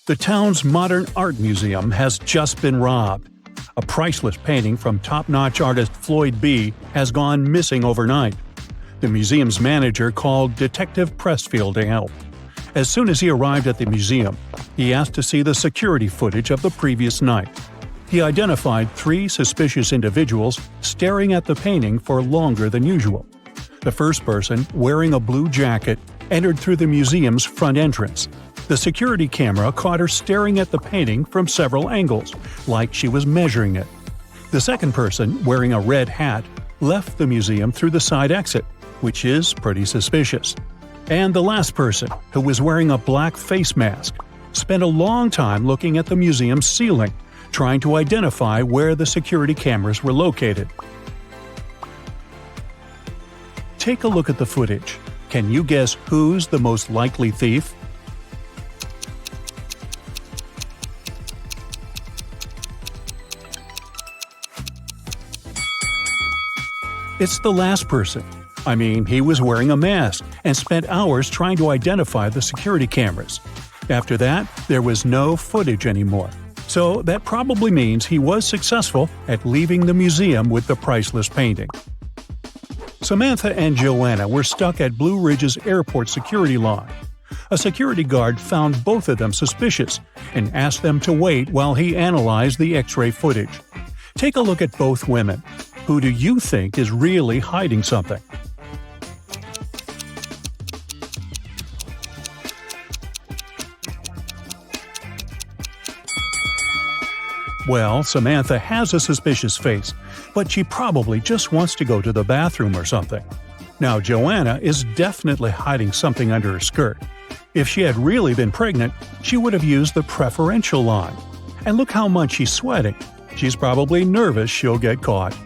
The town's modern art museum has just been robbed. A priceless painting from top-notch artist Floyd B. has gone missing overnight. The museum's manager called Detective Pressfield to help. As soon as he arrived at the museum, he asked to see the security footage of the previous night. He identified 3 suspicious individuals staring at the painting for longer than usual. The first person, wearing a blue jacket, entered through the museum's front entrance. The security camera caught her staring at the painting from several angles, like she was measuring it. The second person, wearing a red hat, left the museum through the side exit, which is pretty suspicious. And the last person, who was wearing a black face mask, spent a long time looking at the museum's ceiling, trying to identify where the security cameras were located. Take a look at the footage. Can you guess who's the most likely thief? It's the last person. I mean, he was wearing a mask and spent hours trying to identify the security cameras. After that, there was no footage anymore. So that probably means he was successful at leaving the museum with the priceless painting. Samantha and Joanna were stuck at Blue Ridge's airport security line. A security guard found both of them suspicious and asked them to wait while he analyzed the X-ray footage. Take a look at both women. Who do you think is really hiding something? Well, Samantha has a suspicious face, but she probably just wants to go to the bathroom or something. Now, Joanna is definitely hiding something under her skirt. If she had really been pregnant, she would have used the preferential line. And look how much she's sweating. She's probably nervous she'll get caught.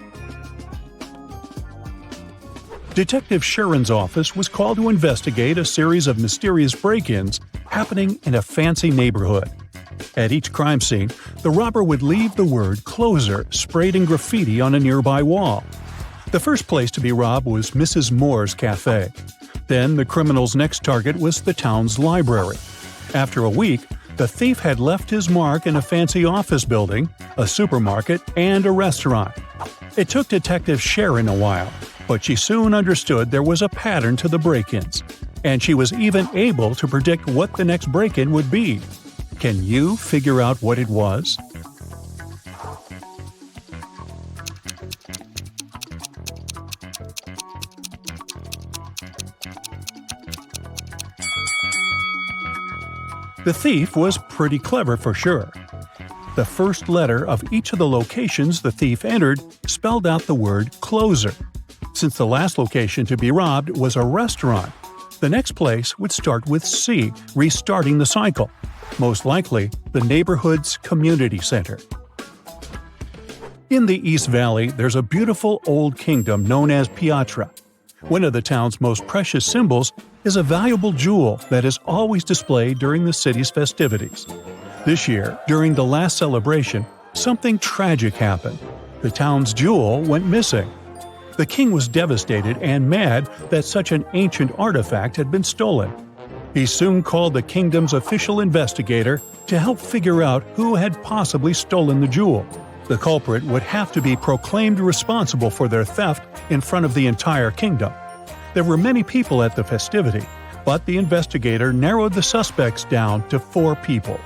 Detective Sharon's office was called to investigate a series of mysterious break-ins happening in a fancy neighborhood. At each crime scene, the robber would leave the word "closer" sprayed in graffiti on a nearby wall. The first place to be robbed was Mrs. Moore's cafe. Then the criminal's next target was the town's library. After a week, the thief had left his mark in a fancy office building, a supermarket, and a restaurant. It took Detective Sharon a while, but she soon understood there was a pattern to the break-ins, and she was even able to predict what the next break-in would be. Can you figure out what it was? The thief was pretty clever for sure. The first letter of each of the locations the thief entered spelled out the word "closer." Since the last location to be robbed was a restaurant, the next place would start with C, restarting the cycle. Most likely, the neighborhood's community center. In the East Valley, there's a beautiful old kingdom known as Piatra. One of the town's most precious symbols is a valuable jewel that is always displayed during the city's festivities. This year, during the last celebration, something tragic happened. The town's jewel went missing. The king was devastated and mad that such an ancient artifact had been stolen. He soon called the kingdom's official investigator to help figure out who had possibly stolen the jewel. The culprit would have to be proclaimed responsible for their theft in front of the entire kingdom. There were many people at the festivity, but the investigator narrowed the suspects down to 4 people.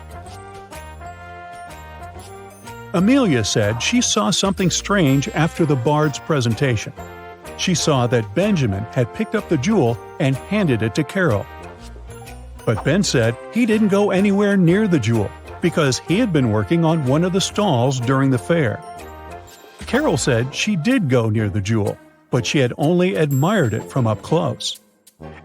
Amelia said she saw something strange after the bard's presentation. She saw that Benjamin had picked up the jewel and handed it to Carol. But Ben said he didn't go anywhere near the jewel because he had been working on one of the stalls during the fair. Carol said she did go near the jewel, but she had only admired it from up close.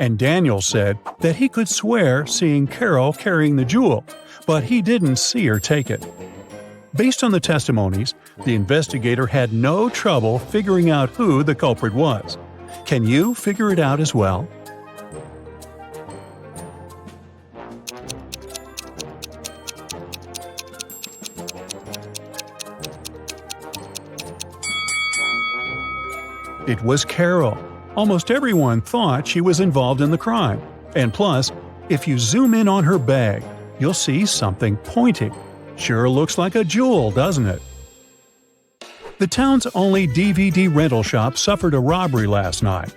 And Daniel said that he could swear seeing Carol carrying the jewel, but he didn't see her take it. Based on the testimonies, the investigator had no trouble figuring out who the culprit was. Can you figure it out as well? It was Carol. Almost everyone thought she was involved in the crime. And plus, if you zoom in on her bag, you'll see something pointing. Sure looks like a jewel, doesn't it? The town's only DVD rental shop suffered a robbery last night.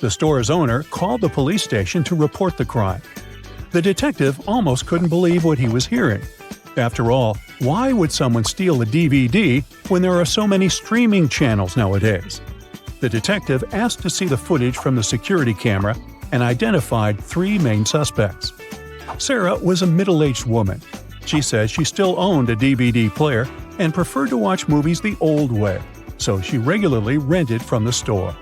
The store's owner called the police station to report the crime. The detective almost couldn't believe what he was hearing. After all, why would someone steal a DVD when there are so many streaming channels nowadays? The detective asked to see the footage from the security camera and identified 3 main suspects. Sarah was a middle-aged woman. She said she still owned a DVD player and preferred to watch movies the old way, so she regularly rented from the store.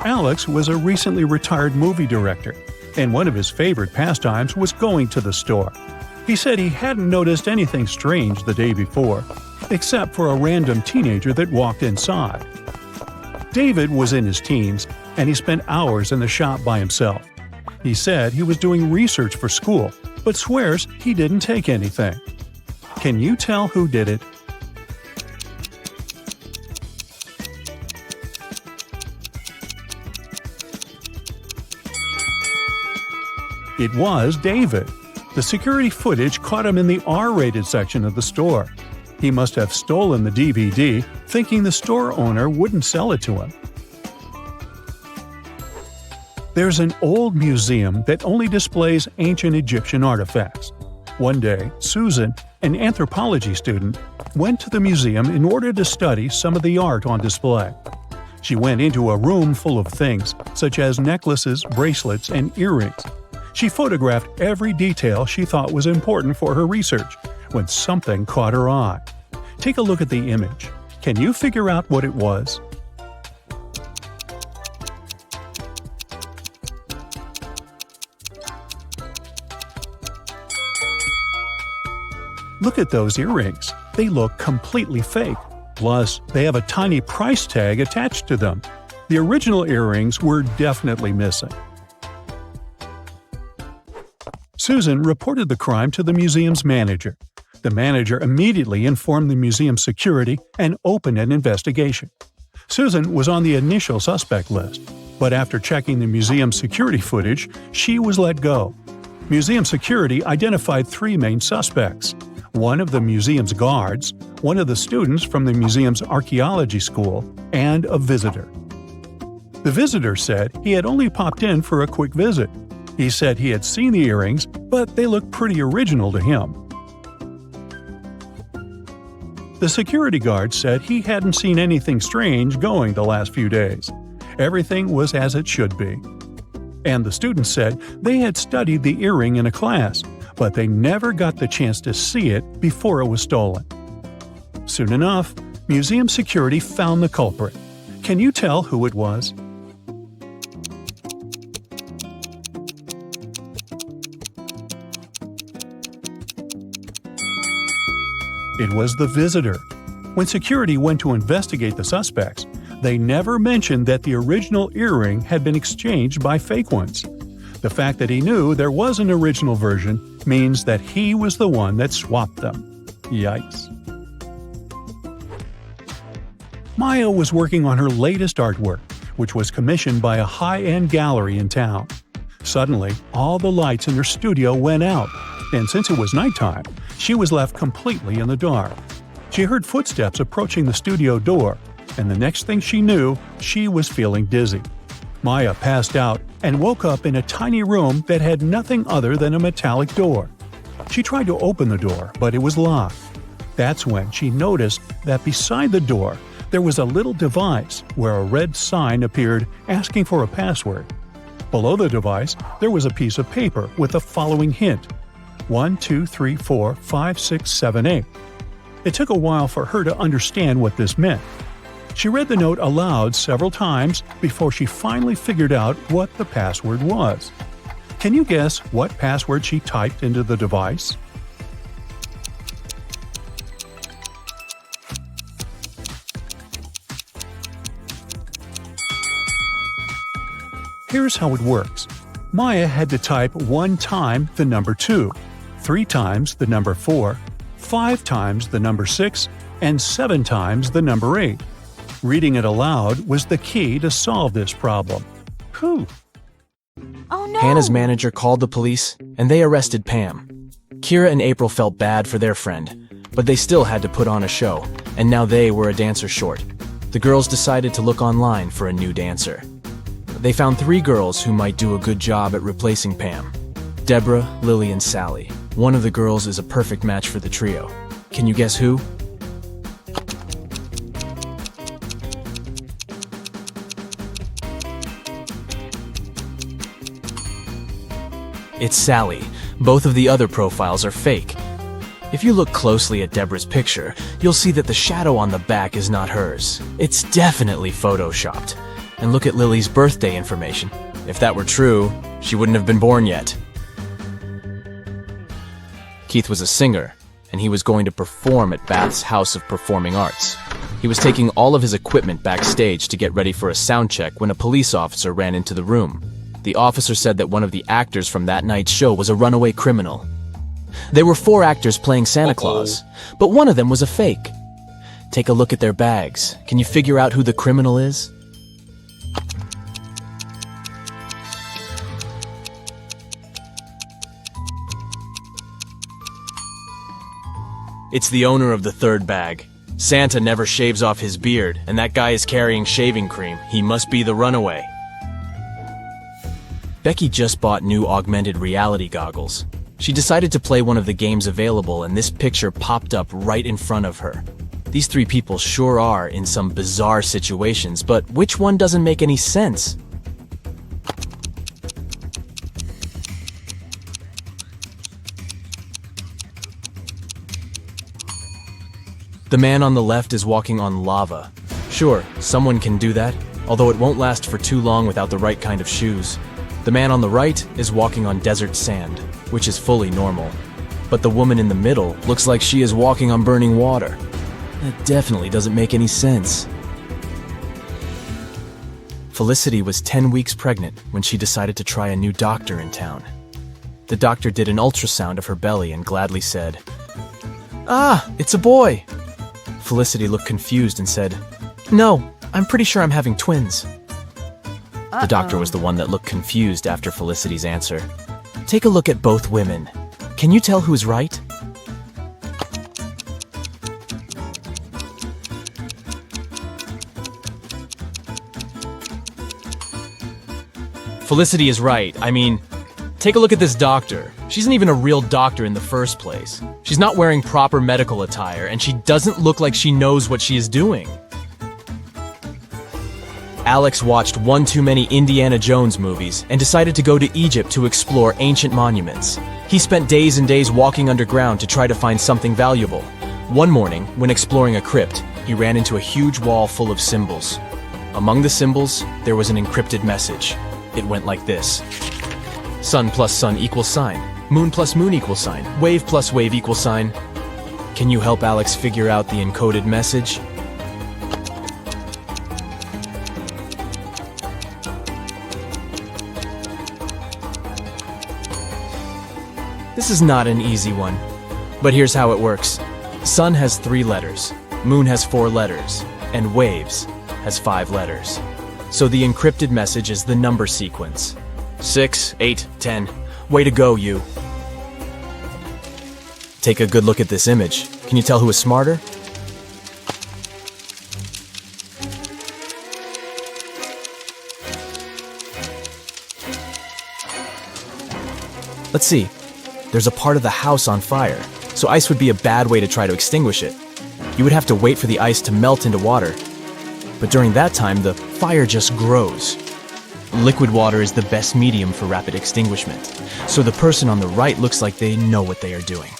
Alex was a recently retired movie director, and one of his favorite pastimes was going to the store. He said he hadn't noticed anything strange the day before, except for a random teenager that walked inside. David was in his teens, and he spent hours in the shop by himself. He said he was doing research for school, but swears he didn't take anything. Can you tell who did it? It was David. The security footage caught him in the R-rated section of the store. He must have stolen the DVD, thinking the store owner wouldn't sell it to him. There's an old museum that only displays ancient Egyptian artifacts. One day, Susan, an anthropology student, went to the museum in order to study some of the art on display. She went into a room full of things, such as necklaces, bracelets, and earrings. She photographed every detail she thought was important for her research, when something caught her eye. Take a look at the image. Can you figure out what it was? Look at those earrings. They look completely fake. Plus, they have a tiny price tag attached to them. The original earrings were definitely missing. Susan reported the crime to the museum's manager. The manager immediately informed the museum security and opened an investigation. Susan was on the initial suspect list, but after checking the museum's security footage, she was let go. Museum security identified 3 main suspects: one of the museum's guards, one of the students from the museum's archaeology school, and a visitor. The visitor said he had only popped in for a quick visit. He said he had seen the earrings, but they looked pretty original to him. The security guard said he hadn't seen anything strange going the last few days. Everything was as it should be. And the students said they had studied the earring in a class, but they never got the chance to see it before it was stolen. Soon enough, museum security found the culprit. Can you tell who it was? It was the visitor. When security went to investigate the suspects, they never mentioned that the original earring had been exchanged by fake ones. The fact that he knew there was an original version means that he was the one that swapped them. Yikes. Maya was working on her latest artwork, which was commissioned by a high-end gallery in town. Suddenly, all the lights in her studio went out, and since it was nighttime, she was left completely in the dark. She heard footsteps approaching the studio door, and the next thing she knew, she was feeling dizzy. Maya passed out and woke up in a tiny room that had nothing other than a metallic door. She tried to open the door, but it was locked. That's when she noticed that beside the door, there was a little device where a red sign appeared asking for a password. Below the device, there was a piece of paper with the following hint: 1, 2, 3, 4, 5, 6, 7, 8. It took a while for her to understand what this meant. She read the note aloud several times before she finally figured out what the password was. Can you guess what password she typed into the device? Here's how it works. Maya had to type 1 time the number 2, 3 times the number 4, 5 times the number 6, and 7 times the number 8. Reading it aloud was the key to solve this problem. Whew! Oh no! Hannah's manager called the police, and they arrested Pam. Kira and April felt bad for their friend, but they still had to put on a show, and now they were a dancer short. The girls decided to look online for a new dancer. They found 3 girls who might do a good job at replacing Pam: Deborah, Lily, and Sally. One of the girls is a perfect match for the trio. Can you guess who? It's Sally. Both of the other profiles are fake. If you look closely at Deborah's picture, you'll see that the shadow on the back is not hers. It's definitely photoshopped. And look at Lily's birthday information. If that were true, she wouldn't have been born yet. Keith was a singer, and he was going to perform at Bath's House of Performing Arts. He was taking all of his equipment backstage to get ready for a sound check when a police officer ran into the room. The officer said that one of the actors from that night's show was a runaway criminal. There were 4 actors playing Santa Claus, but one of them was a fake. Take a look at their bags. Can you figure out who the criminal is? It's the owner of the 3rd bag. Santa never shaves off his beard, and that guy is carrying shaving cream. He must be the runaway. Becky just bought new augmented reality goggles. She decided to play one of the games available, and this picture popped up right in front of her. These 3 people sure are in some bizarre situations, but which one doesn't make any sense? The man on the left is walking on lava. Sure, someone can do that, although it won't last for too long without the right kind of shoes. The man on the right is walking on desert sand, which is fully normal. But the woman in the middle looks like she is walking on burning water. That definitely doesn't make any sense. Felicity was 10 weeks pregnant when she decided to try a new doctor in town. The doctor did an ultrasound of her belly and gladly said, "Ah, it's a boy." Felicity looked confused and said, "No, I'm pretty sure I'm having twins." The doctor was the one that looked confused after Felicity's answer. Take a look at both women. Can you tell who's right? Felicity is right. I mean, take a look at this doctor. She isn't even a real doctor in the first place. She's not wearing proper medical attire, and she doesn't look like she knows what she is doing. Alex watched one too many Indiana Jones movies and decided to go to Egypt to explore ancient monuments. He spent days and days walking underground to try to find something valuable. One morning, when exploring a crypt, he ran into a huge wall full of symbols. Among the symbols, there was an encrypted message. It went like this: sun plus sun equals sign, moon plus moon equals sign, wave plus wave equals sign. Can you help Alex figure out the encoded message? This is not an easy one, but here's how it works. Sun has 3 letters, moon has 4 letters, and waves has 5 letters. So the encrypted message is the number sequence. 6, 8, 10. Way to go, you. Take a good look at this image. Can you tell who is smarter? Let's see. There's a part of the house on fire, so ice would be a bad way to try to extinguish it. You would have to wait for the ice to melt into water. But during that time, the fire just grows. Liquid water is the best medium for rapid extinguishment, so the person on the right looks like they know what they are doing.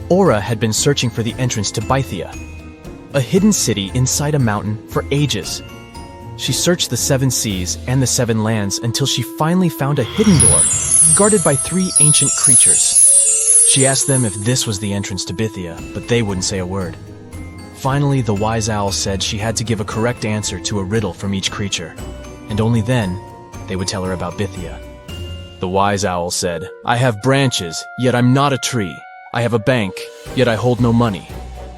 Aura had been searching for the entrance to Bythia, a hidden city inside a mountain, for ages. She searched the 7 seas and the 7 lands until she finally found a hidden door, guarded by 3 ancient creatures. She asked them if this was the entrance to Bythia, but they wouldn't say a word. Finally, the wise owl said she had to give a correct answer to a riddle from each creature, and only then they would tell her about Bythia. The wise owl said, "I have branches, yet I'm not a tree. I have a bank, yet I hold no money.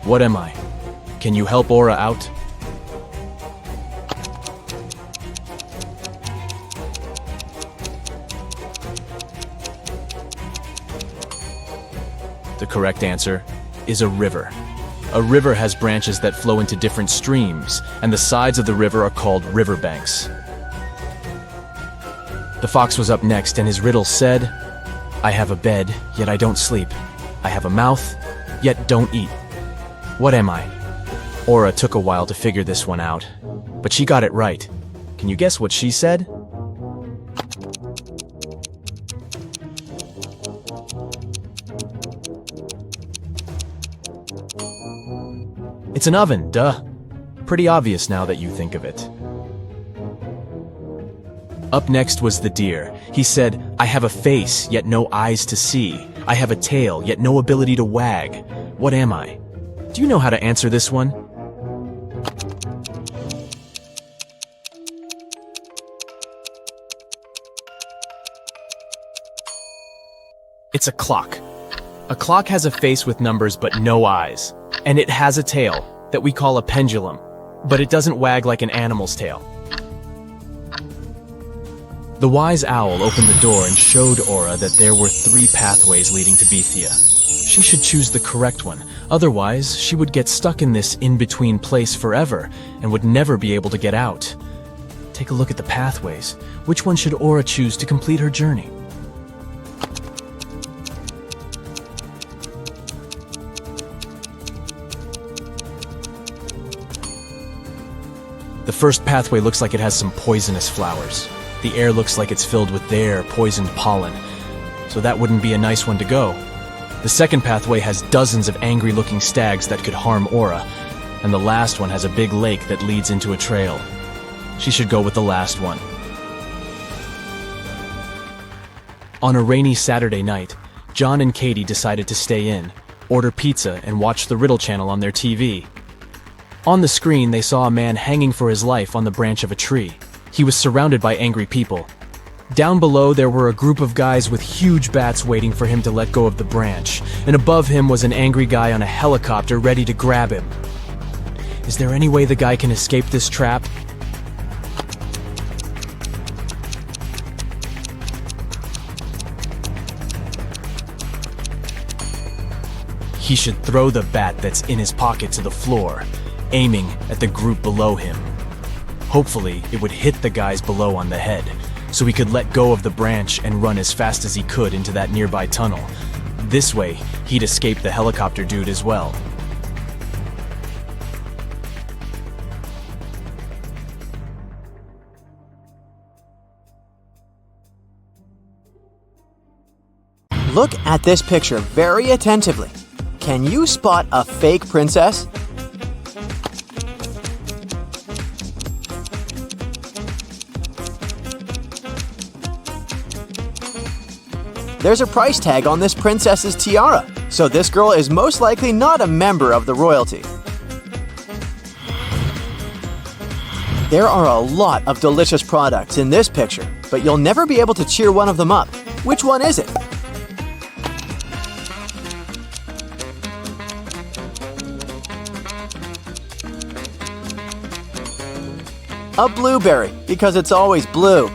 What am I? Can you help Aura out?" The correct answer is a river. A river has branches that flow into different streams, and the sides of the river are called riverbanks. The fox was up next, and his riddle said, I have a bed, yet I don't sleep. I have a mouth, yet don't eat. What am I? Aura took a while to figure this one out, but she got it right. Can you guess what she said? It's an oven, duh. Pretty obvious now that you think of it. Up next was the deer. He said, I have a face, yet no eyes to see. I have a tail, yet no ability to wag. What am I? Do you know how to answer this one? It's a clock. A clock has a face with numbers but no eyes. And it has a tail that we call a pendulum, but it doesn't wag like an animal's tail. The wise owl opened the door and showed Aura that there were 3 pathways leading to Bethia. She should choose the correct one, otherwise she would get stuck in this in-between place forever and would never be able to get out. Take a look at the pathways. Which one should Aura choose to complete her journey? The first pathway looks like it has some poisonous flowers. The air looks like it's filled with their poisoned pollen, so that wouldn't be a nice one to go. The second pathway has dozens of angry-looking stags that could harm Aura, and the last one has a big lake that leads into a trail. She should go with the last one. On a rainy Saturday night, John and Katie decided to stay in, order pizza, and watch the Riddle channel on their TV. On the screen, they saw a man hanging for his life on the branch of a tree. He was surrounded by angry people. Down below, there were a group of guys with huge bats waiting for him to let go of the branch, and above him was an angry guy on a helicopter ready to grab him. Is there any way the guy can escape this trap? He should throw the bat that's in his pocket to the floor, aiming at the group below him. Hopefully, it would hit the guys below on the head, so he could let go of the branch and run as fast as he could into that nearby tunnel. This way, he'd escape the helicopter dude as well. Look at this picture very attentively. Can you spot a fake princess? There's a price tag on this princess's tiara, so this girl is most likely not a member of the royalty. There are a lot of delicious products in this picture, but you'll never be able to cheer one of them up. Which one is it? A blueberry, because it's always blue.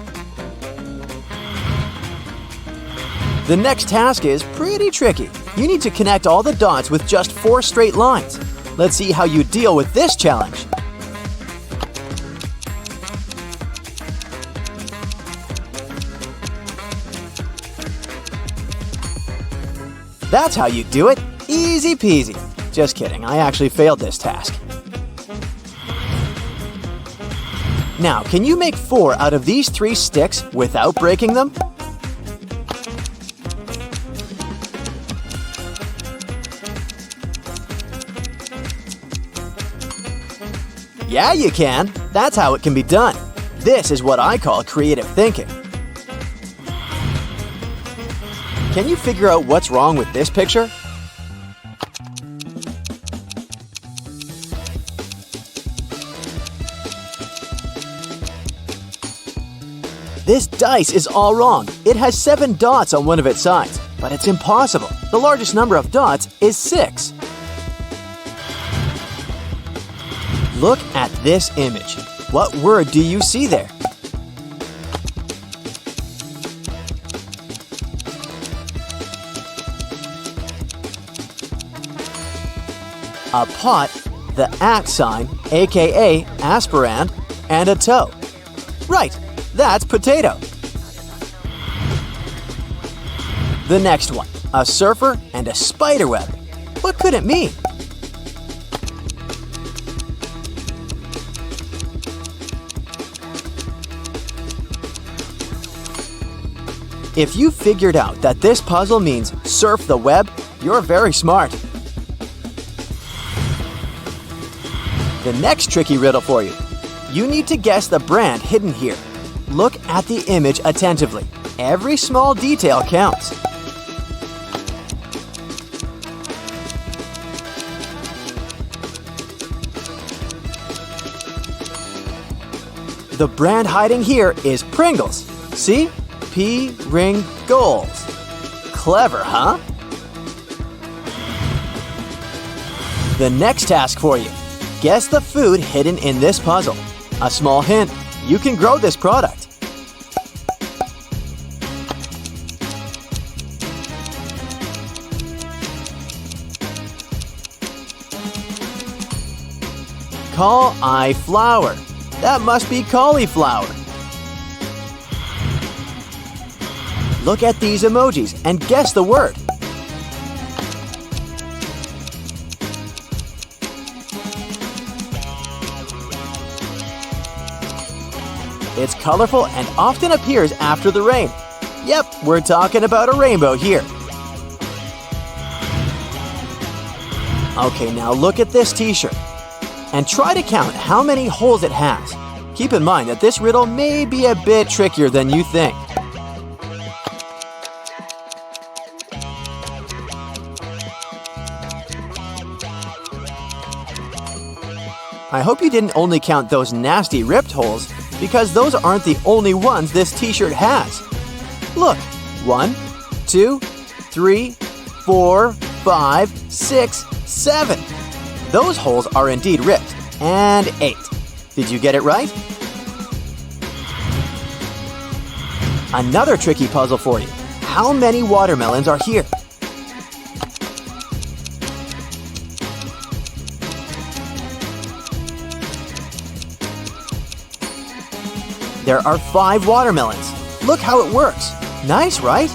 The next task is pretty tricky. You need to connect all the dots with just 4 straight lines. Let's see how you deal with this challenge. That's how you do it. Easy peasy. Just kidding, I actually failed this task. Now, can you make 4 out of these 3 sticks without breaking them? Yeah, you can. That's how it can be done. This is what I call creative thinking. Can you figure out what's wrong with this picture? This dice is all wrong. It has 7 dots on one of its sides, but it's impossible. The largest number of dots is 6. Look at this image. What word do you see there? a pot, the @ sign, aka aspirand, and a toe. Right, that's potato. The next one, a surfer and a spider web. What could it mean? If you figured out that this puzzle means surf the web, you're very smart. The next tricky riddle for you. You need to guess the brand hidden here. Look at the image attentively. Every small detail counts. The brand hiding here is Pringles. See? P-ring-goals. Clever, huh? The next task for you. Guess the food hidden in this puzzle. A small hint, you can grow this product. Cauliflower. That must be cauliflower. Look at these emojis and guess the word. It's colorful and often appears after the rain. Yep, we're talking about a rainbow here. Okay, now look at this t-shirt and try to count how many holes it has. Keep in mind that this riddle may be a bit trickier than you think. I hope you didn't only count those nasty ripped holes, because those aren't the only ones this t-shirt has. Look, 1, 2, 3, 4, 5, 6, 7. Those holes are indeed ripped, and 8. Did you get it right? Another tricky puzzle for you. How many watermelons are here? There are 5 watermelons. Look how it works. Nice, right?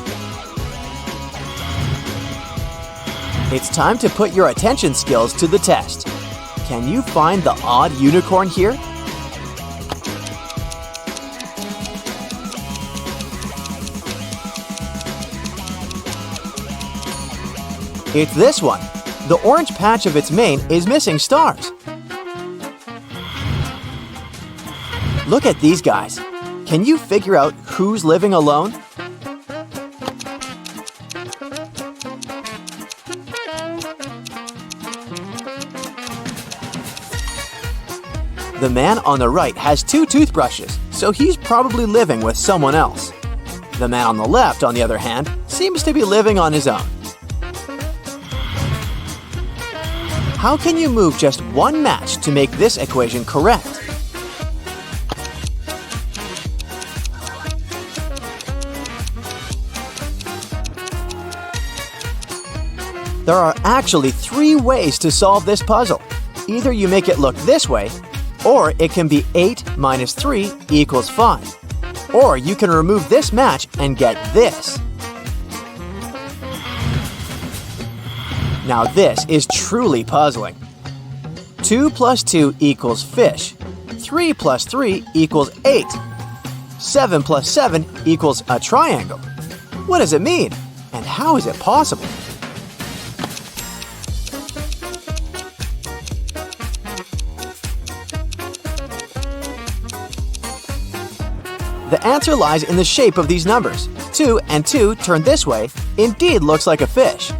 It's time to put your attention skills to the test. Can you find the odd unicorn here? It's this one. The orange patch of its mane is missing stars. Look at these guys. Can you figure out who's living alone? The man on the right has 2 toothbrushes, so he's probably living with someone else. The man on the left, on the other hand, seems to be living on his own. How can you move just one match to make this equation correct? There are actually 3 ways to solve this puzzle. Either you make it look this way, or it can be 8 minus 3 equals 5. Or you can remove this match and get this. Now this is truly puzzling. 2 plus 2 equals fish. 3 plus 3 equals 8. 7 plus 7 equals a triangle. What does it mean? And how is it possible? The answer lies in the shape of these numbers. 2 and 2 turned this way indeed looks like a fish.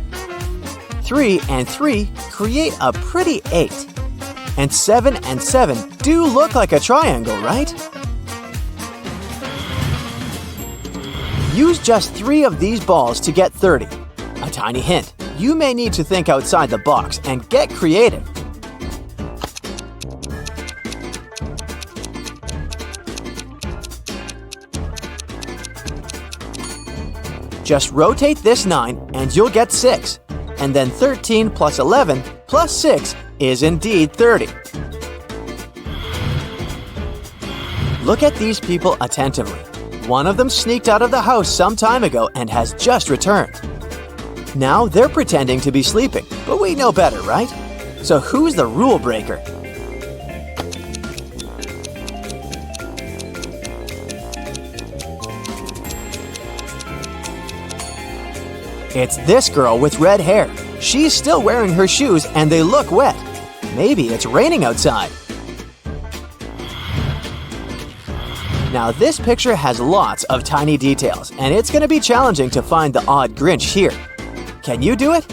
3 and 3 create a pretty 8. And 7 and 7 do look like a triangle, right? Use just 3 of these balls to get 30. A tiny hint, you may need to think outside the box and get creative. Just rotate this 9 and you'll get 6. And then 13 plus 11 plus 6 is indeed 30. Look at these people attentively. One of them sneaked out of the house some time ago and has just returned. Now they're pretending to be sleeping, but we know better, right? So who's the rule breaker? It's this girl with red hair. She's still wearing her shoes and they look wet. Maybe it's raining outside. Now this picture has lots of tiny details and it's going to be challenging to find the odd Grinch here. Can you do it?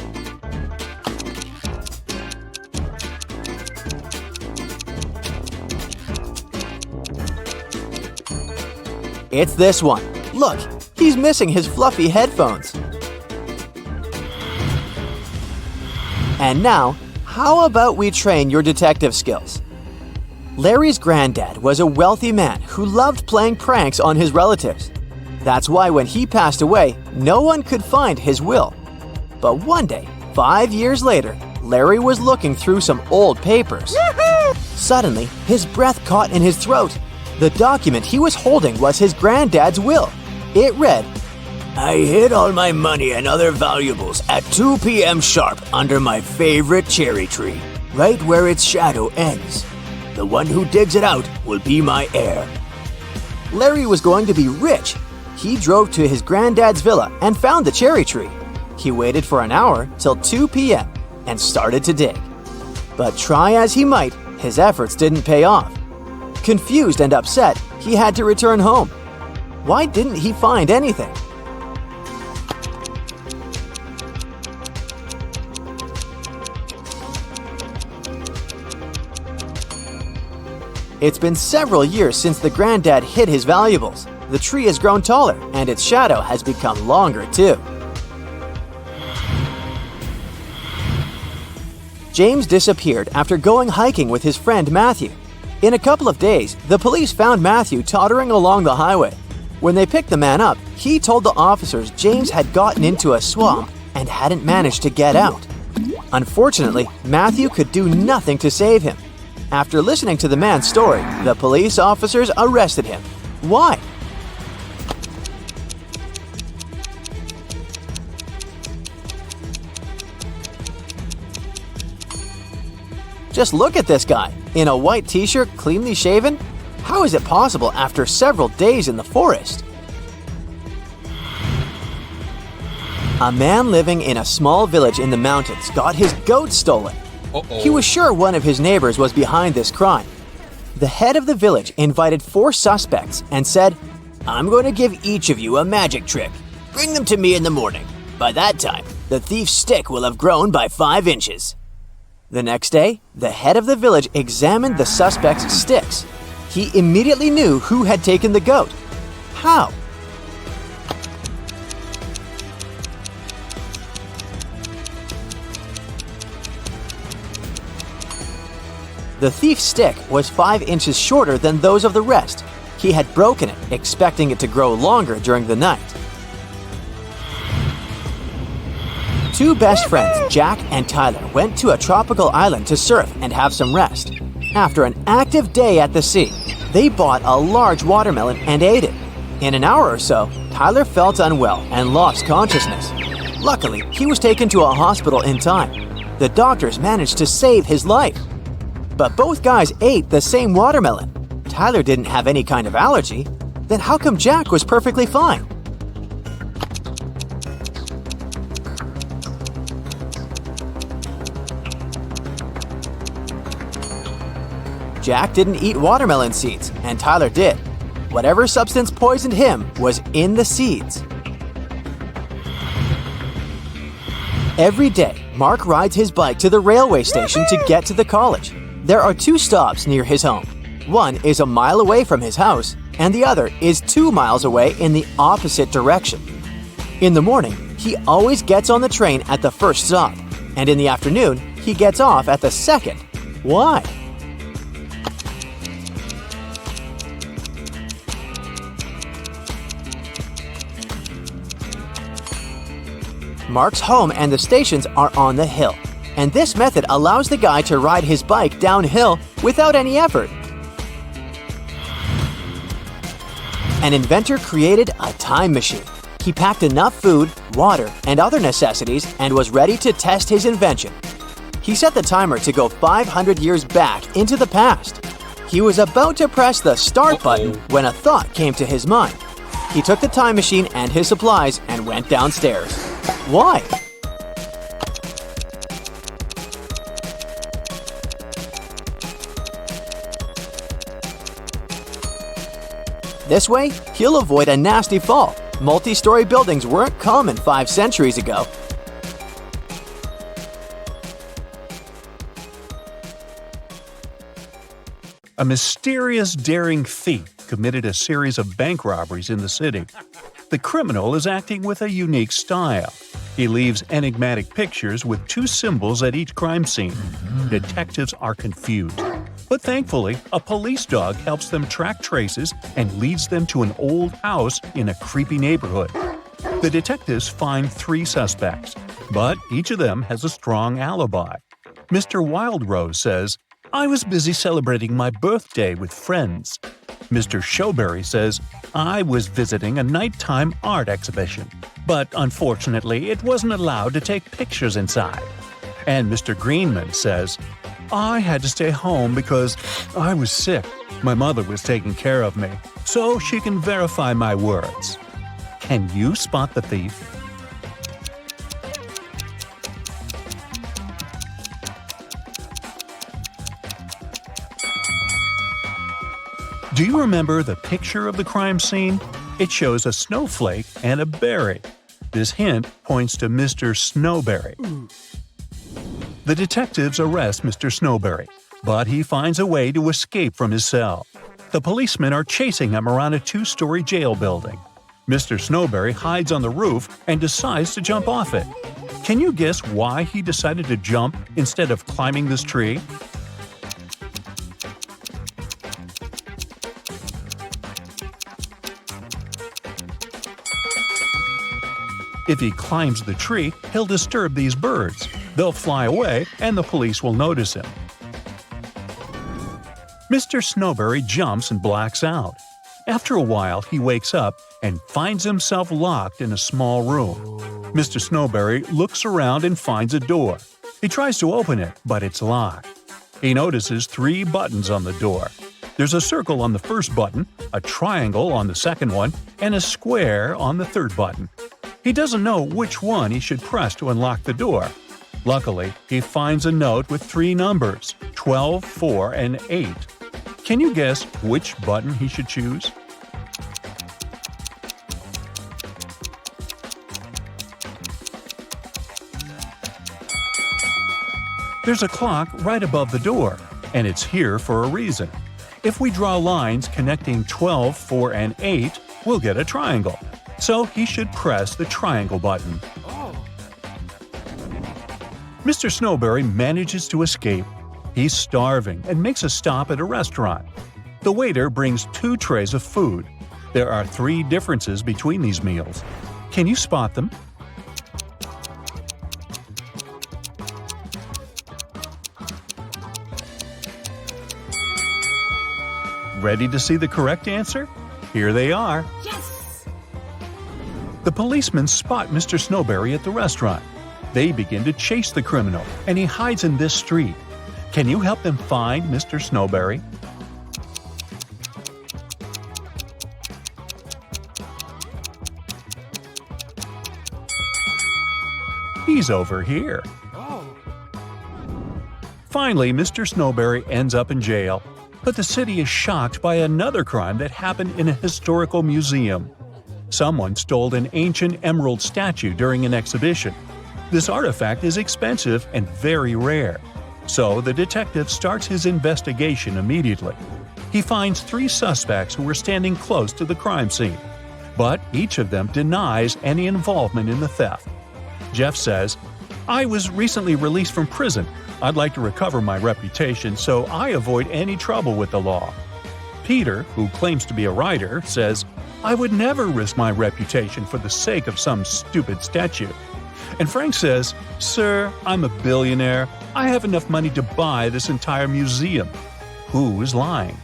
It's this one. Look, he's missing his fluffy headphones. And now, how about we train your detective skills? Larry's granddad was a wealthy man who loved playing pranks on his relatives. That's why when he passed away, no one could find his will. But one day, 5 years later, Larry was looking through some old papers. Suddenly, his breath caught in his throat. The document he was holding was his granddad's will. It read, "I hid all my money and other valuables at 2 p.m. sharp under my favorite cherry tree, right where its shadow ends. The one who digs it out will be my heir." Larry was going to be rich. He drove to his granddad's villa and found the cherry tree. He waited for an hour till 2 p.m. and started to dig. But try as he might, his efforts didn't pay off. Confused and upset, he had to return home. Why didn't he find anything? It's been several years since the granddad hid his valuables. The tree has grown taller and its shadow has become longer too. James disappeared after going hiking with his friend Matthew. In a couple of days, the police found Matthew tottering along the highway. When they picked the man up, he told the officers James had gotten into a swamp and hadn't managed to get out. Unfortunately, Matthew could do nothing to save him. After listening to the man's story, the police officers arrested him. Why? Just look at this guy, in a white t-shirt, cleanly shaven. How is it possible after several days in the forest? A man living in a small village in the mountains got his goat stolen. He was sure one of his neighbors was behind this crime. The head of the village invited 4 suspects and said, "I'm going to give each of you a magic trick. Bring them to me in the morning. By that time, the thief's stick will have grown by 5 inches." The next day, the head of the village examined the suspects' sticks. He immediately knew who had taken the goat. How? The thief's stick was 5 inches shorter than those of the rest. He had broken it, expecting it to grow longer during the night. 2 best friends, Jack and Tyler, went to a tropical island to surf and have some rest. After an active day at the sea, they bought a large watermelon and ate it. In an hour or so, Tyler felt unwell and lost consciousness. Luckily, he was taken to a hospital in time. The doctors managed to save his life. But both guys ate the same watermelon. Tyler didn't have any kind of allergy. Then how come Jack was perfectly fine? Jack didn't eat watermelon seeds, and Tyler did. Whatever substance poisoned him was in the seeds. Every day, Mark rides his bike to the railway station to get to the college. There are 2 stops near his home. One is a mile away from his house, and the other is 2 miles away in the opposite direction. In the morning, he always gets on the train at the first stop, and in the afternoon, he gets off at the second. Why? Mark's home and the stations are on the hill. and this method allows the guy to ride his bike downhill without any effort. An inventor created a time machine. He packed enough food, water, and other necessities and was ready to test his invention. He set the timer to go 500 years back into the past. He was about to press the start button when a thought came to his mind. He took the time machine and his supplies and went downstairs. Why? This way, he'll avoid a nasty fall. Multi-story buildings weren't common 5 centuries ago. A mysterious, daring thief committed a series of bank robberies in the city. The criminal is acting with a unique style. He leaves enigmatic pictures with 2 symbols at each crime scene. Detectives are confused. But thankfully, a police dog helps them track traces and leads them to an old house in a creepy neighborhood. The detectives find 3 suspects, but each of them has a strong alibi. Mr. Wildrose says, "I was busy celebrating my birthday with friends." Mr. Showberry says, "I was visiting a nighttime art exhibition, but unfortunately it wasn't allowed to take pictures inside." And Mr. Greenman says, "I had to stay home because I was sick. My mother was taking care of me, so she can verify my words." Can you spot the thief? Do you remember the picture of the crime scene? It shows a snowflake and a berry. This hint points to Mr. Snowberry. The detectives arrest Mr. Snowberry, but he finds a way to escape from his cell. The policemen are chasing him around a 2-story jail building. Mr. Snowberry hides on the roof and decides to jump off it. Can you guess why he decided to jump instead of climbing this tree? If he climbs the tree, he'll disturb these birds. They'll fly away and the police will notice him. Mr. Snowberry jumps and blacks out. After a while, he wakes up and finds himself locked in a small room. Mr. Snowberry looks around and finds a door. He tries to open it, but it's locked. He notices 3 buttons on the door. There's a circle on the first button, a triangle on the second one, and a square on the third button. He doesn't know which one he should press to unlock the door. Luckily, he finds a note with 3 numbers, 12, 4, and 8. Can you guess which button he should choose? There's a clock right above the door, and it's here for a reason. If we draw lines connecting 12, 4, and 8, we'll get a triangle. So he should press the triangle button. Mr. Snowberry manages to escape. He's starving and makes a stop at a restaurant. The waiter brings 2 trays of food. There are 3 differences between these meals. Can you spot them? Ready to see the correct answer? Here they are. Yes! The policemen spot Mr. Snowberry at the restaurant. They begin to chase the criminal, and he hides in this street. Can you help them find Mr. Snowberry? He's over here. Finally, Mr. Snowberry ends up in jail. But the city is shocked by another crime that happened in a historical museum. Someone stole an ancient emerald statue during an exhibition. This artifact is expensive and very rare. So the detective starts his investigation immediately. He finds 3 suspects who were standing close to the crime scene. But each of them denies any involvement in the theft. Jeff says, "I was recently released from prison. I'd like to recover my reputation, so I avoid any trouble with the law." Peter, who claims to be a writer, says, "I would never risk my reputation for the sake of some stupid statue." And Frank says, "Sir, I'm a billionaire. I have enough money to buy this entire museum." Who is lying?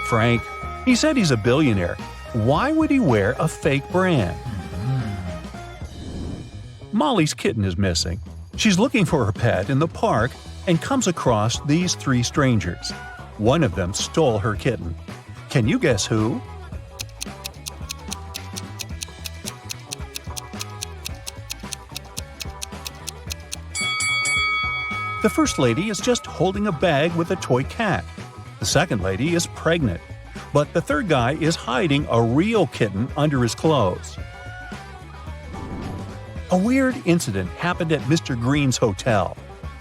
Frank. He said he's a billionaire. Why would he wear a fake brand? Molly's kitten is missing. She's looking for her pet in the park and comes across these three strangers. One of them stole her kitten. Can you guess who? The first lady is just holding a bag with a toy cat. The second lady is pregnant. But the third guy is hiding a real kitten under his clothes. A weird incident happened at Mr. Green's hotel.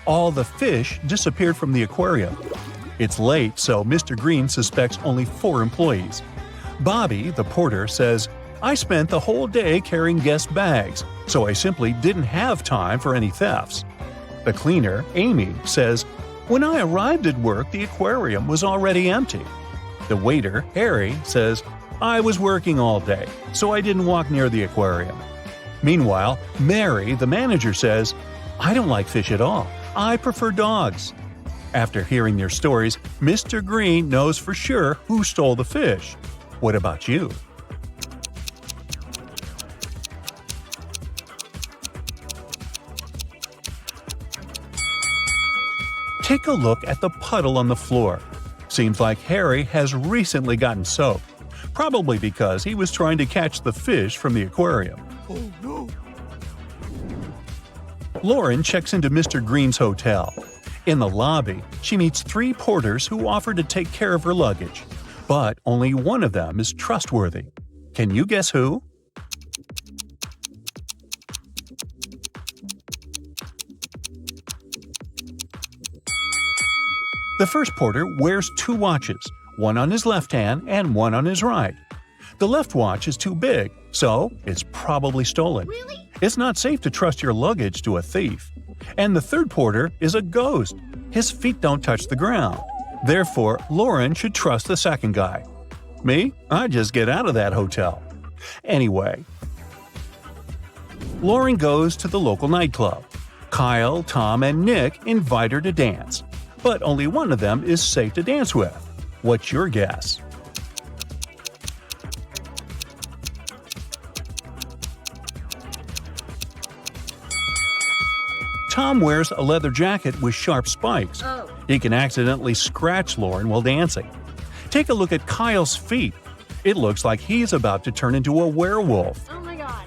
All the fish disappeared from the aquarium. It's late, so Mr. Green suspects only 4 employees. Bobby, the porter, says, "I spent the whole day carrying guest bags, so I simply didn't have time for any thefts." The cleaner, Amy, says, "When I arrived at work, the aquarium was already empty." The waiter, Harry, says, "I was working all day, so I didn't walk near the aquarium." Meanwhile, Mary, the manager, says, "I don't like fish at all. I prefer dogs." After hearing their stories, Mr. Green knows for sure who stole the fish. What about you? Take a look at the puddle on the floor. Seems like Harry has recently gotten soaked, probably because he was trying to catch the fish from the aquarium. Oh no! Lauren checks into Mr. Green's hotel. In the lobby, she meets 3 porters who offer to take care of her luggage. But only one of them is trustworthy. Can you guess who? The first porter wears 2 watches, one on his left hand and one on his right. The left watch is too big, so it's probably stolen. Really? It's not safe to trust your luggage to a thief. And the third porter is a ghost. His feet don't touch the ground. Therefore, Lauren should trust the second guy. Me? I just get out of that hotel. Anyway, Lauren goes to the local nightclub. Kyle, Tom, and Nick invite her to dance. But only one of them is safe to dance with. What's your guess? Tom wears a leather jacket with sharp spikes. Oh. He can accidentally scratch Lauren while dancing. Take a look at Kyle's feet. It looks like he's about to turn into a werewolf. Oh my god.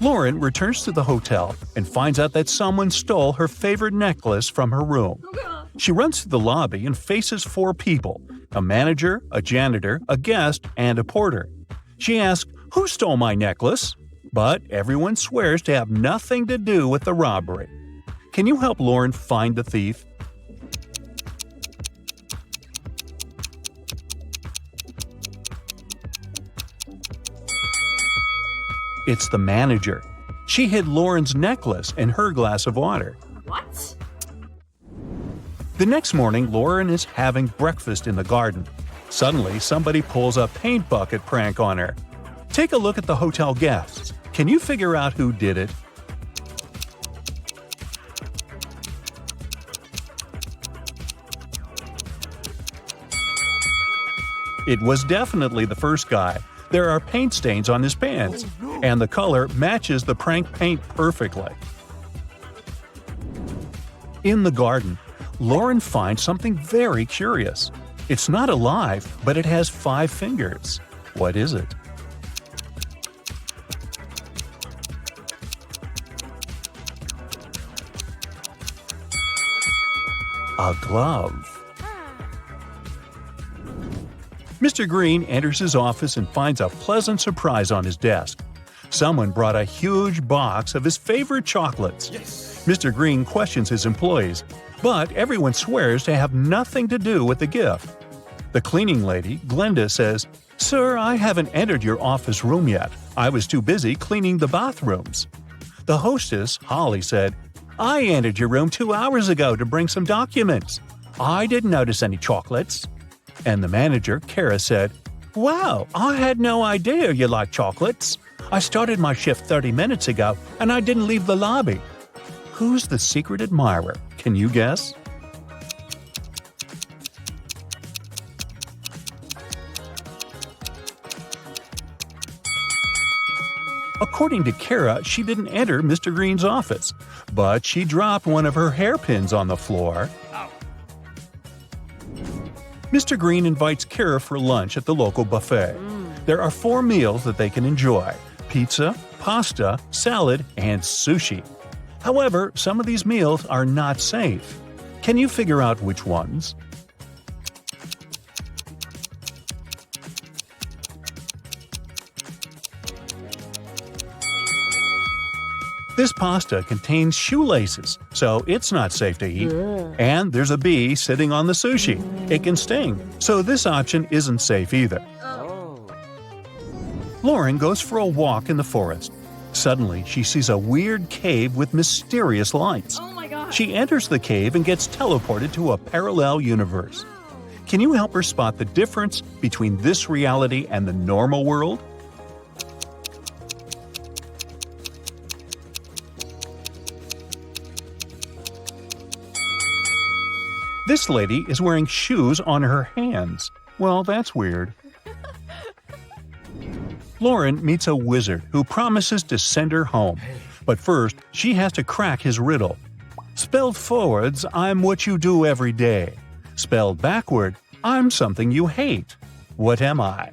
Lauren returns to the hotel and finds out that someone stole her favorite necklace from her room. Oh god. She runs to the lobby and faces 4 people: a manager, a janitor, a guest, and a porter. She asks, "Who stole my necklace?" But everyone swears to have nothing to do with the robbery. Can you help Lauren find the thief? It's the manager. She hid Lauren's necklace in her glass of water. What? The next morning, Lauren is having breakfast in the garden. Suddenly, somebody pulls a paint bucket prank on her. Take a look at the hotel guests. Can you figure out who did it? It was definitely the first guy. There are paint stains on his pants, and the color matches the prank paint perfectly. In the garden, Lauren finds something very curious. It's not alive, but it has 5 fingers. What is it? A glove. Mr. Green enters his office and finds a pleasant surprise on his desk. Someone brought a huge box of his favorite chocolates. Yes. Mr. Green questions his employees, but everyone swears to have nothing to do with the gift. The cleaning lady, Glenda, says, "Sir, I haven't entered your office room yet. I was too busy cleaning the bathrooms." The hostess, Holly, said, "I entered your room 2 hours ago to bring some documents." I didn't notice any chocolates." And the manager, Kara, said, "Wow, I had no idea you like chocolates. I started my shift 30 minutes ago and I didn't leave the lobby." Who's the secret admirer? Can you guess? According to Kara, she didn't enter Mr. Green's office, but she dropped one of her hairpins on the floor. Mr. Green invites Kara for lunch at the local buffet. There are 4 meals that they can enjoy: pizza, pasta, salad, and sushi. However, some of these meals are not safe. Can you figure out which ones? This pasta contains shoelaces, so it's not safe to eat. And there's a bee sitting on the sushi. It can sting, so this option isn't safe either. Lauren goes for a walk in the forest. Suddenly, she sees a weird cave with mysterious lights. Oh my god. She enters the cave and gets teleported to a parallel universe. Can you help her spot the difference between this reality and the normal world? This lady is wearing shoes on her hands. Well, that's weird. Lauren meets a wizard who promises to send her home. But first, she has to crack his riddle. Spelled forwards, I'm what you do every day. Spelled backward, I'm something you hate. What am I?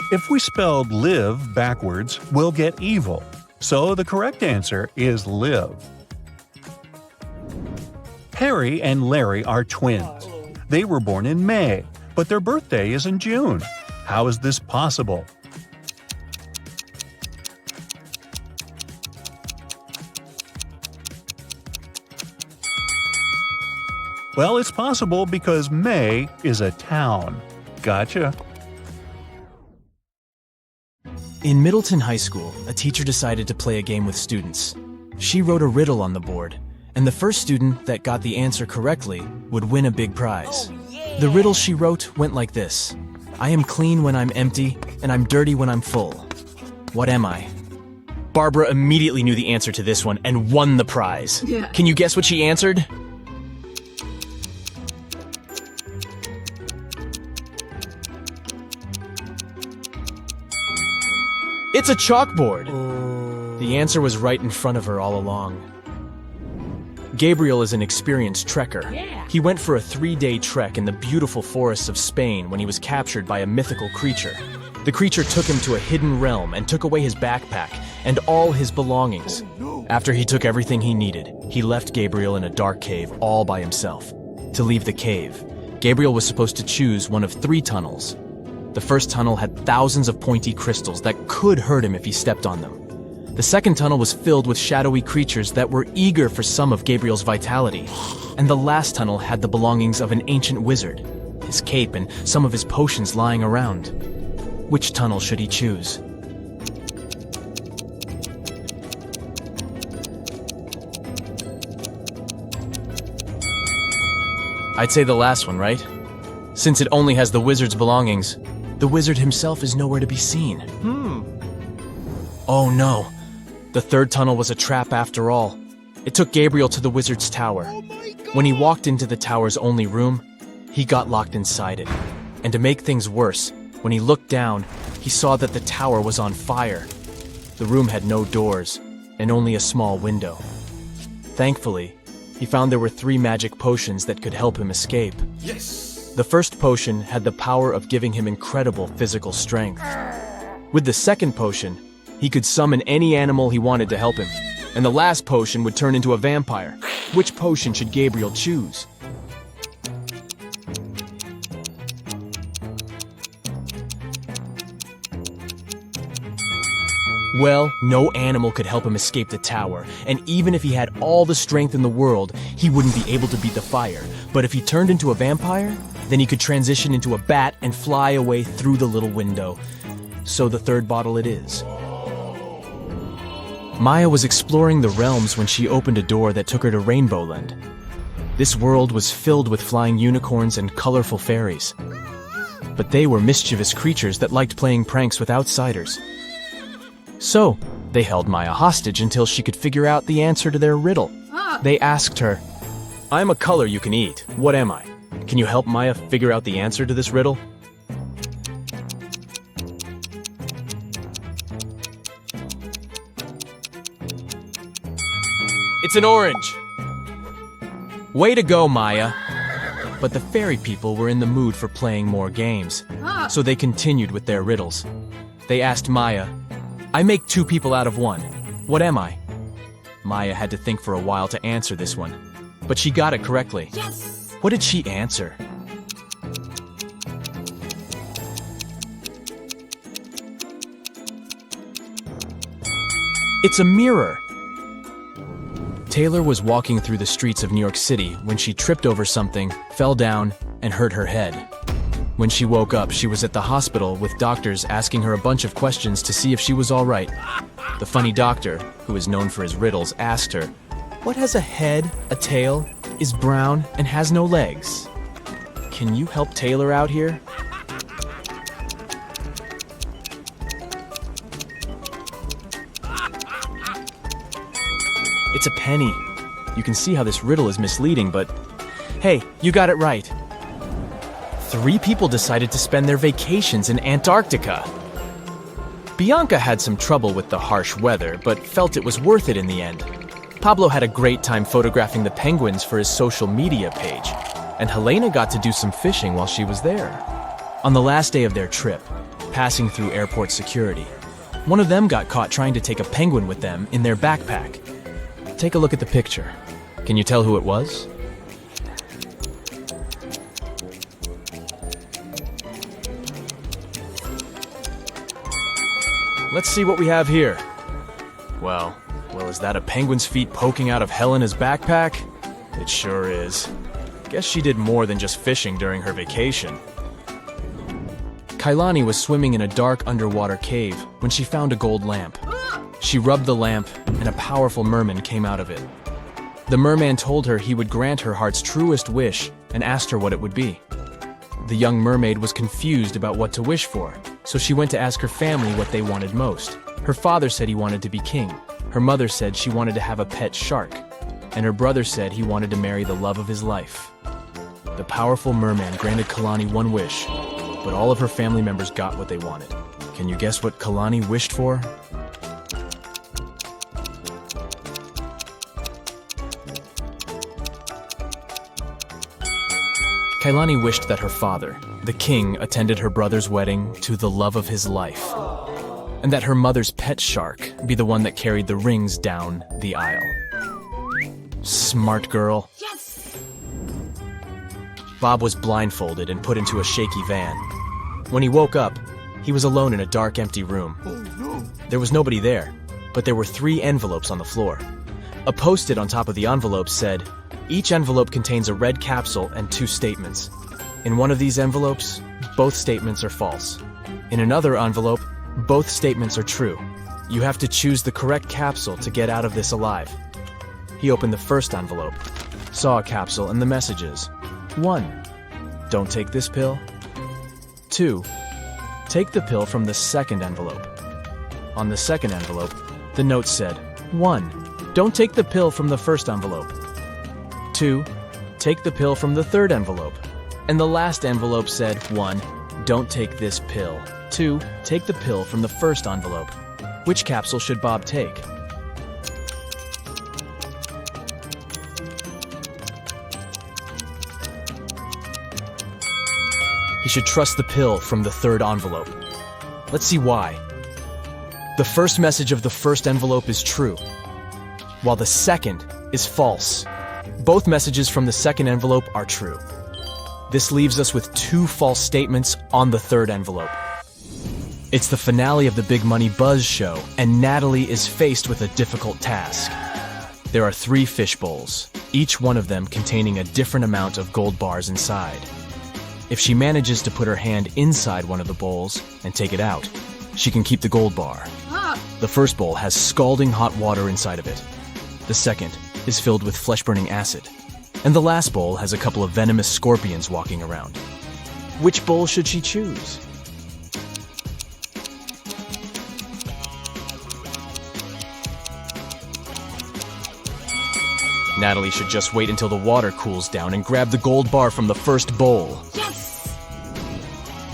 If we spelled live backwards, we'll get evil. So the correct answer is live. Harry and Larry are twins. They were born in May, but their birthday is in June. How is this possible? Well, it's possible because May is a town. Gotcha. In Middleton High School, a teacher decided to play a game with students. She wrote a riddle on the board, and the first student that got the answer correctly would win a big prize. The riddle she wrote went like this: I am clean when I'm empty, and I'm dirty when I'm full. What am I? Barbara immediately knew the answer to this one and won the prize. Yeah. Can you guess what she answered? It's a chalkboard! The answer was right in front of her all along. Gabriel is an experienced trekker. He went for a 3-day trek in the beautiful forests of Spain when he was captured by a mythical creature. The creature took him to a hidden realm and took away his backpack and all his belongings. After he took everything he needed, he left Gabriel in a dark cave all by himself. To leave the cave, Gabriel was supposed to choose one of 3 tunnels. The first tunnel had thousands of pointy crystals that could hurt him if he stepped on them. The second tunnel was filled with shadowy creatures that were eager for some of Gabriel's vitality. And the last tunnel had the belongings of an ancient wizard, his cape and some of his potions lying around. Which tunnel should he choose? I'd say the last one, right? Since it only has the wizard's belongings, the wizard himself is nowhere to be seen. Oh no. The third tunnel was a trap after all. It took Gabriel to the wizard's tower. When he walked into the tower's only room, he got locked inside it. And to make things worse, when he looked down, he saw that the tower was on fire. The room had no doors, and only a small window. Thankfully, he found there were 3 magic potions that could help him escape. Yes! The first potion had the power of giving him incredible physical strength. With the second potion, he could summon any animal he wanted to help him. And the last potion would turn into a vampire. Which potion should Gabriel choose? Well, no animal could help him escape the tower, and even if he had all the strength in the world, he wouldn't be able to beat the fire. But if he turned into a vampire, then he could transition into a bat and fly away through the little window. So the third bottle it is. Maya was exploring the realms when she opened a door that took her to Rainbow Land. This world was filled with flying unicorns and colorful fairies. But they were mischievous creatures that liked playing pranks with outsiders. So, they held Maya hostage until she could figure out the answer to their riddle. They asked her, "I'm a color you can eat. What am I? Can you help Maya figure out the answer to this riddle?" "It's an orange." "Way to go, Maya." But the fairy people were in the mood for playing more games, so they continued with their riddles. They asked Maya, "I make two people out of one. What am I?" Maya had to think for a while to answer this one, but she got it correctly. Yes! What did she answer? It's a mirror. Taylor was walking through the streets of New York City when she tripped over something, fell down, and hurt her head. When she woke up, she was at the hospital with doctors asking her a bunch of questions to see if she was all right. The funny doctor, who is known for his riddles, asked her, "What has a head, a tail, is brown, and has no legs?" Can you help Taylor out here? It's a penny. You can see how this riddle is misleading, but hey, you got it right. 3 people decided to spend their vacations in Antarctica. Bianca had some trouble with the harsh weather, but felt it was worth it in the end. Pablo had a great time photographing the penguins for his social media page, and Helena got to do some fishing while she was there. On the last day of their trip, passing through airport security, one of them got caught trying to take a penguin with them in their backpack. Take a look at the picture. Can you tell who it was? Let's see what we have here. Well, is that a penguin's feet poking out of Helena's backpack? It sure is. Guess she did more than just fishing during her vacation. Kailani was swimming in a dark underwater cave when she found a gold lamp. She rubbed the lamp, and a powerful merman came out of it. The merman told her he would grant her heart's truest wish and asked her what it would be. The young mermaid was confused about what to wish for, so she went to ask her family what they wanted most. Her father said he wanted to be king. Her mother said she wanted to have a pet shark, and her brother said he wanted to marry the love of his life. The powerful merman granted Kalani one wish, but all of her family members got what they wanted. Can you guess what Kalani wished for? Kailani wished that her father, the king, attended her brother's wedding to the love of his life, and that her mother's pet shark be the one that carried the rings down the aisle. Smart girl. Yes! Bob was blindfolded and put into a shaky van. When he woke up, he was alone in a dark, empty room. There was nobody there, but there were 3 envelopes on the floor. A post-it on top of the envelope said, "Each envelope contains a red capsule and 2 statements. In one of these envelopes, both statements are false. In another envelope, both statements are true. You have to choose the correct capsule to get out of this alive." He opened the first envelope, saw a capsule and the messages. 1. Don't take this pill. 2. Take the pill from the second envelope. On the second envelope, the note said, 1. Don't take the pill from the first envelope. 2. Take the pill from the third envelope. And the last envelope said, 1. Don't take this pill. 2. Take the pill from the first envelope. Which capsule should Bob take? He should trust the pill from the third envelope. Let's see why. The first message of the first envelope is true, while the second is false. Both messages from the second envelope are true. This leaves us with 2 false statements on the third envelope. It's the finale of the Big Money Buzz show, and Natalie is faced with a difficult task. There are 3 fish bowls, each one of them containing a different amount of gold bars inside. If she manages to put her hand inside one of the bowls and take it out, she can keep the gold bar. The first bowl has scalding hot water inside of it. The second is filled with flesh-burning acid. And the last bowl has a couple of venomous scorpions walking around. Which bowl should she choose? Natalie should just wait until the water cools down and grab the gold bar from the first bowl. Yes!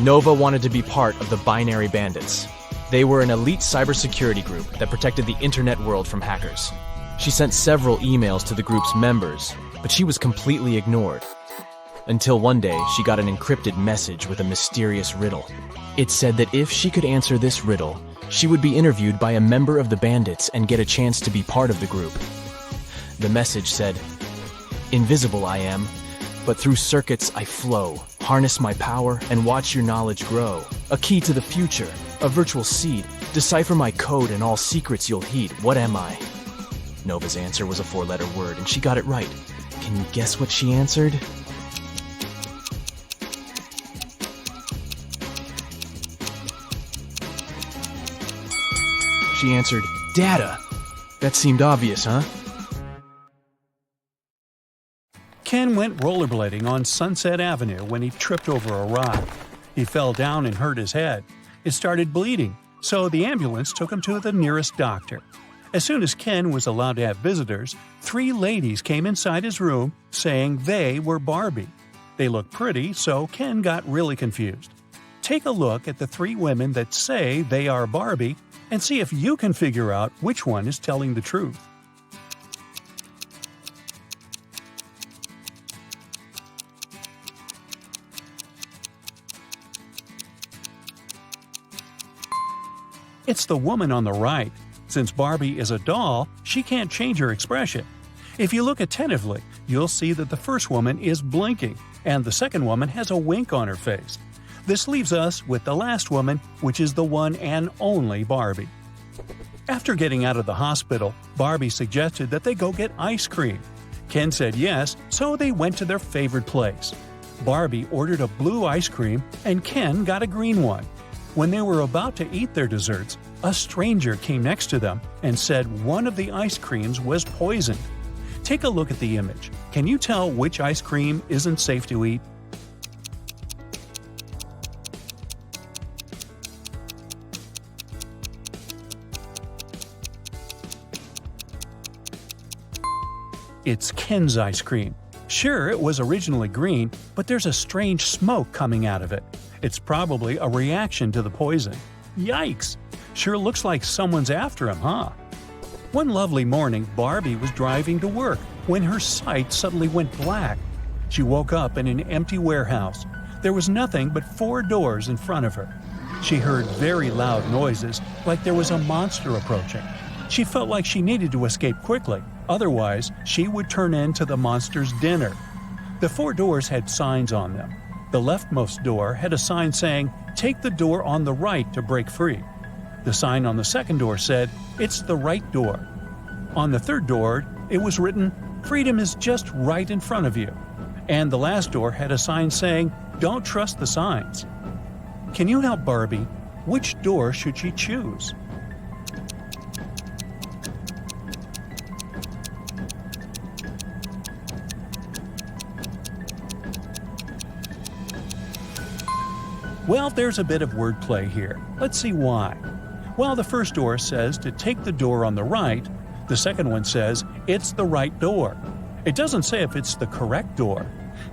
Nova wanted to be part of the Binary Bandits. They were an elite cybersecurity group that protected the internet world from hackers. She sent several emails to the group's members, but she was completely ignored. Until one day, she got an encrypted message with a mysterious riddle. It said that if she could answer this riddle, she would be interviewed by a member of the bandits and get a chance to be part of the group. The message said, "Invisible I am, but through circuits I flow. Harness my power and watch your knowledge grow. A key to the future, a virtual seed. Decipher my code and all secrets you'll heed. What am I?" Nova's answer was a 4-letter word, and she got it right. Can you guess what she answered? She answered, "Data." That seemed obvious, huh? Ken went rollerblading on Sunset Avenue when he tripped over a rock. He fell down and hurt his head. It started bleeding, so the ambulance took him to the nearest doctor. As soon as Ken was allowed to have visitors, 3 ladies came inside his room saying they were Barbie. They looked pretty, so Ken got really confused. Take a look at the 3 women that say they are Barbie and see if you can figure out which one is telling the truth. It's the woman on the right. Since Barbie is a doll, she can't change her expression. If you look attentively, you'll see that the first woman is blinking, and the second woman has a wink on her face. This leaves us with the last woman, which is the one and only Barbie. After getting out of the hospital, Barbie suggested that they go get ice cream. Ken said yes, so they went to their favorite place. Barbie ordered a blue ice cream, and Ken got a green one. When they were about to eat their desserts, a stranger came next to them and said one of the ice creams was poisoned. Take a look at the image. Can you tell which ice cream isn't safe to eat? It's Ken's ice cream. Sure, it was originally green, but there's a strange smoke coming out of it. It's probably a reaction to the poison. Yikes! Sure looks like someone's after him, huh? One lovely morning, Barbie was driving to work when her sight suddenly went black. She woke up in an empty warehouse. There was nothing but 4 doors in front of her. She heard very loud noises, like there was a monster approaching. She felt like she needed to escape quickly, otherwise she would turn into the monster's dinner. The 4 doors had signs on them. The leftmost door had a sign saying, "Take the door on the right to break free." The sign on the second door said, "It's the right door." On the third door, it was written, "Freedom is just right in front of you." And the last door had a sign saying, "Don't trust the signs." Can you help Barbie? Which door should she choose? Well, there's a bit of wordplay here. Let's see why. While the first door says to take the door on the right, the second one says it's the right door. It doesn't say if it's the correct door,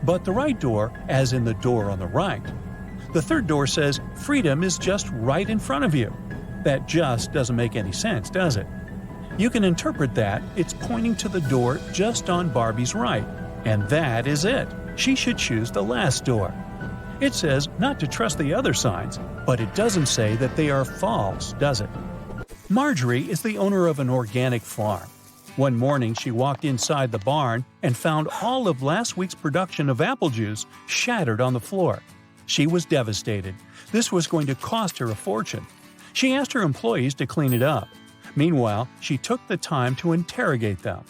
but the right door as in the door on the right. The third door says freedom is just right in front of you. That just doesn't make any sense, does it? You can interpret that it's pointing to the door just on Barbie's right, and that is it. She should choose the last door. It says not to trust the other signs, but it doesn't say that they are false, does it? Marjorie is the owner of an organic farm. One morning she walked inside the barn and found all of last week's production of apple juice shattered on the floor. She was devastated. This was going to cost her a fortune. She asked her employees to clean it up. Meanwhile, she took the time to interrogate them.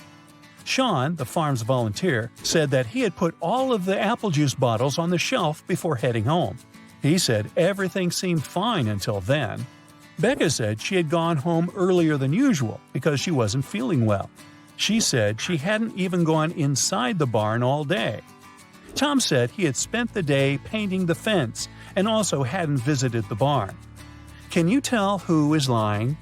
Sean, the farm's volunteer, said that he had put all of the apple juice bottles on the shelf before heading home. He said everything seemed fine until then. Becca said she had gone home earlier than usual because she wasn't feeling well. She said she hadn't even gone inside the barn all day. Tom said he had spent the day painting the fence and also hadn't visited the barn. Can you tell who is lying?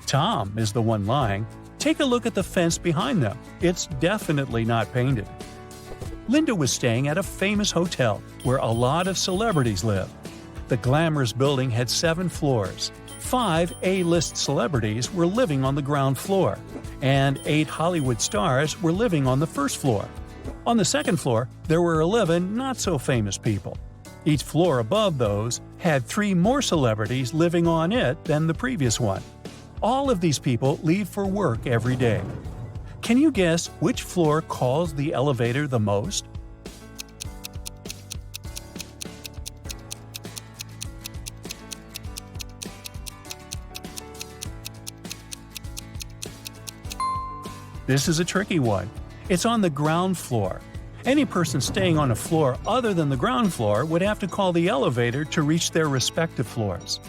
Tom is the one lying. Take a look at the fence behind them. It's definitely not painted. Linda was staying at a famous hotel where a lot of celebrities live. The glamorous building had 7 floors. 5 A-list celebrities were living on the ground floor, and 8 Hollywood stars were living on the first floor. On the second floor, there were 11 not-so-famous people. Each floor above those had 3 more celebrities living on it than the previous one. All of these people leave for work every day. Can you guess which floor calls the elevator the most? This is a tricky one. It's on the ground floor. Any person staying on a floor other than the ground floor would have to call the elevator to reach their respective floors.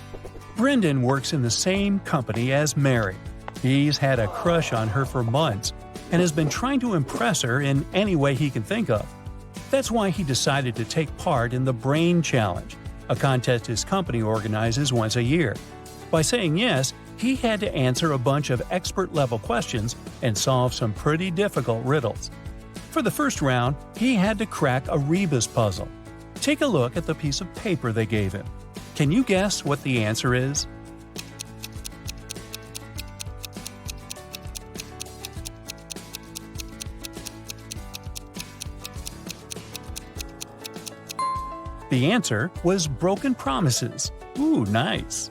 Brendan works in the same company as Mary. He's had a crush on her for months and has been trying to impress her in any way he can think of. That's why he decided to take part in the Brain Challenge, a contest his company organizes once a year. By saying yes, he had to answer a bunch of expert-level questions and solve some pretty difficult riddles. For the first round, he had to crack a rebus puzzle. Take a look at the piece of paper they gave him. Can you guess what the answer is? The answer was broken promises. Ooh, nice.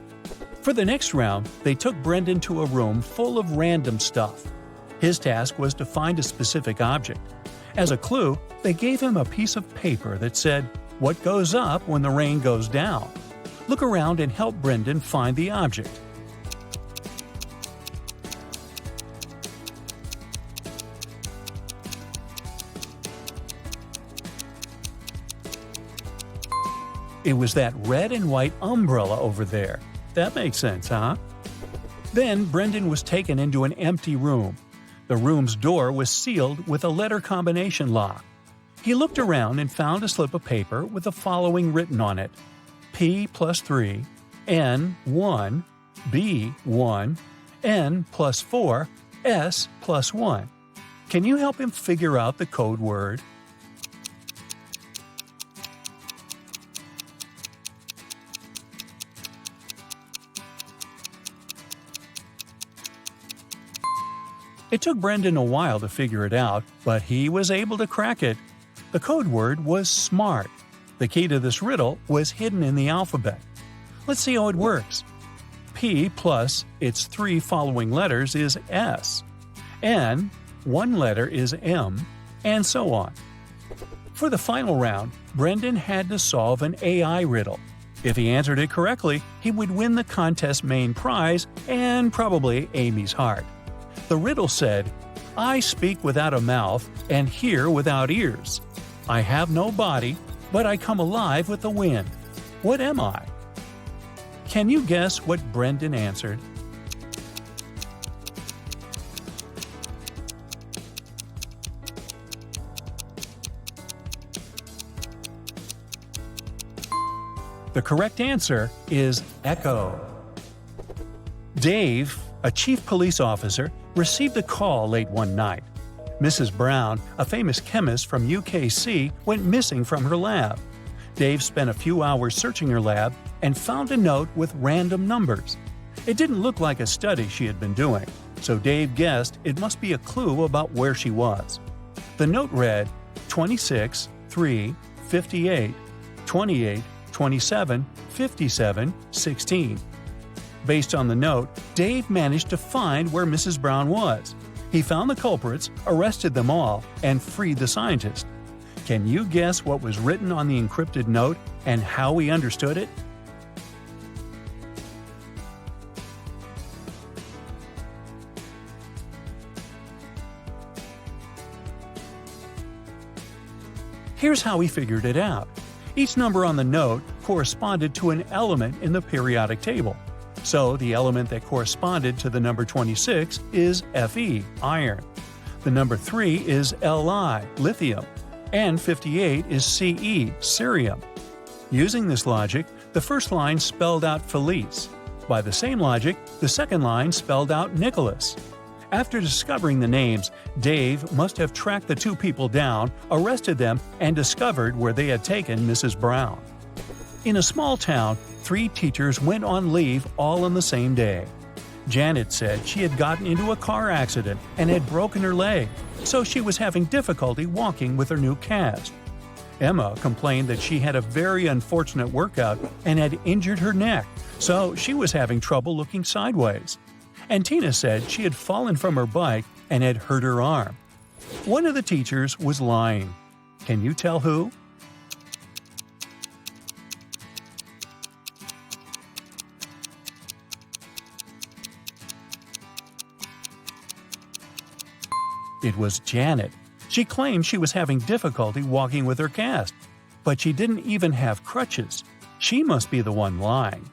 For the next round, they took Brendan to a room full of random stuff. His task was to find a specific object. As a clue, they gave him a piece of paper that said, "What goes up when the rain goes down?" Look around and help Brendan find the object. It was that red and white umbrella over there. That makes sense, huh? Then Brendan was taken into an empty room. The room's door was sealed with a letter combination lock. He looked around and found a slip of paper with the following written on it: P plus 3, N 1, B 1, N plus 4, S plus 1. Can you help him figure out the code word? It took Brendan a while to figure it out, but he was able to crack it. The code word was SMART. The key to this riddle was hidden in the alphabet. Let's see how it works. P plus its 3 following letters is S. N, 1 letter is M, and so on. For the final round, Brendan had to solve an AI riddle. If he answered it correctly, he would win the contest's main prize and probably Amy's heart. The riddle said, "I speak without a mouth and hear without ears. I have no body, but I come alive with the wind. What am I?" Can you guess what Brendan answered? The correct answer is echo. Dave, a chief police officer, received a call late one night. Mrs. Brown, a famous chemist from UKC, went missing from her lab. Dave spent a few hours searching her lab and found a note with random numbers. It didn't look like a study she had been doing, so Dave guessed it must be a clue about where she was. The note read 26, 3, 58, 28, 27, 57, 16. Based on the note, Dave managed to find where Mrs. Brown was. He found the culprits, arrested them all, and freed the scientist. Can you guess what was written on the encrypted note and how he understood it? Here's how he figured it out. Each number on the note corresponded to an element in the periodic table. So the element that corresponded to the number 26 is Fe, iron. The number 3 is Li, lithium. And 58 is Ce, cerium. Using this logic, the first line spelled out Felice. By the same logic, the second line spelled out Nicholas. After discovering the names, Dave must have tracked the two people down, arrested them, and discovered where they had taken Mrs. Brown. In a small town, 3 teachers went on leave all on the same day. Janet said she had gotten into a car accident and had broken her leg, so she was having difficulty walking with her new cast. Emma complained that she had a very unfortunate workout and had injured her neck, so she was having trouble looking sideways. And Tina said she had fallen from her bike and had hurt her arm. One of the teachers was lying. Can you tell who? It was Janet. She claimed she was having difficulty walking with her cast, but she didn't even have crutches. She must be the one lying.